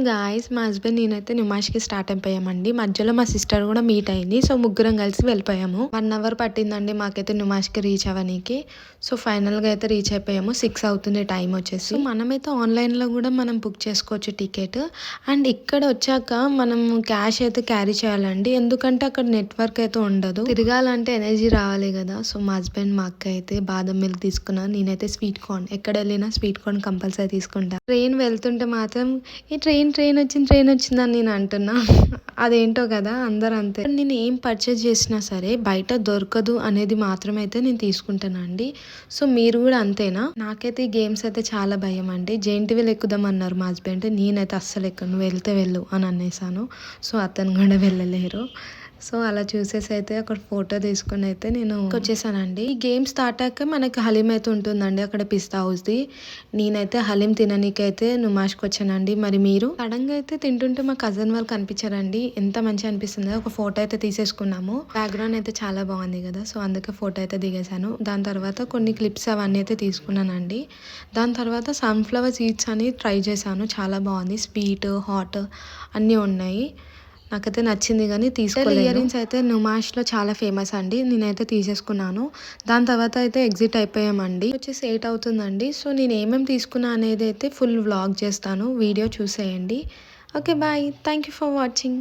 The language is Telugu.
గాయ్స్ మా హస్బెండ్ నేనైతే నిమాష్కి స్టార్ట్ అయిపోయామండి. మధ్యలో మా సిస్టర్ కూడా మీట్ అయింది. సో ముగ్గురం కలిసి వెళ్ళిపోయాము. 1 అవర్ పట్టిందండి మాకైతే నిమాష్కి రీచ్ అవ్వడానికి. సో ఫైనల్ గా అయితే రీచ్ అయిపోయాము. 6 అవుతుంది టైం వచ్చేసి. సో మనమైతే ఆన్లైన్ లో కూడా మనం బుక్ చేసుకోవచ్చు టికెట్. అండ్ ఇక్కడ వచ్చాక మనం క్యాష్ అయితే క్యారీ చేయాలండి. ఎందుకంటే అక్కడ నెట్వర్క్ అయితే ఉండదు. తిరగాలంటే ఎనర్జీ రావాలి కదా. సో మా హస్బెండ్ మా అక్క అయితే బాదం మిల్క్ తీసుకున్నాను. నేనైతే స్వీట్ కార్న్, ఎక్కడ వెళ్ళినా స్వీట్ కార్న్ కంపల్సరీ తీసుకుంటా. ట్రైన్ వెళ్తుంటే మాత్రం ఈ ట్రైన్ వచ్చిందని నేను అంటున్నా. అదేంటో కదా, అందరు అంతే. నేను ఏం పర్చేజ్ చేసినా సరే బయట దొరకదు అనేది మాత్రమైతే నేను తీసుకుంటానండి. సో మీరు కూడా అంతేనా? నాకైతే ఈ గేమ్స్ అయితే చాలా భయం అండి. జెయింట్ వీల్ ఎక్కుదాం అన్నారు మా హస్బెండ్. నేనైతే అస్సలు ఎక్కను, నువ్వు వెళ్తే వెళ్ళు అని అనేసాను. సో అతను కూడా వెళ్ళలేరు. సో అలా చూసేసి అయితే ఒక ఫోటో తీసుకుని అయితే నేను వచ్చేసానండి. ఈ గేమ్ స్టార్ట్ అయ్యాక మనకి హలీం అయితే ఉంటుందండి అక్కడ పిస్తా హౌస్ది. నేనైతే హలీం తిననీకైతే నుమాష్కి వచ్చానండి. మరి మీరు? సడన్ గా అయితే తింటుంటే మా కజిన్ వాళ్ళు కనిపించారండి. ఎంత మంచిగా అనిపిస్తుంది. ఒక ఫోటో అయితే తీసేసుకున్నాము. బ్యాక్గ్రౌండ్ అయితే చాలా బాగుంది కదా. సో అందుకే ఫోటో అయితే దిగేశాను. దాని తర్వాత కొన్ని క్లిప్స్ అవన్నీ అయితే తీసుకున్నానండి. దాని తర్వాత సన్ఫ్లవర్ సీడ్స్ అని ట్రై చేశాను. చాలా బాగుంది. స్వీట్, హాట్ అన్నీ ఉన్నాయి. నాకైతే నచ్చింది కానీ తీసుకోలేదు. ఇయర్ రింగ్స్ అయితే నుమాష్లో చాలా ఫేమస్ అండి. నేనైతే తీసేసుకున్నాను. దాని తర్వాత అయితే ఎగ్జిట్ అయిపోయామండి. వచ్చేసి 8 అవుతుందండి. సో నేను ఏమేమి తీసుకున్నా అనేది అయితే ఫుల్ వ్లాగ్ చేస్తాను. వీడియో చూసేయండి. Okay bye. Thank you for watching.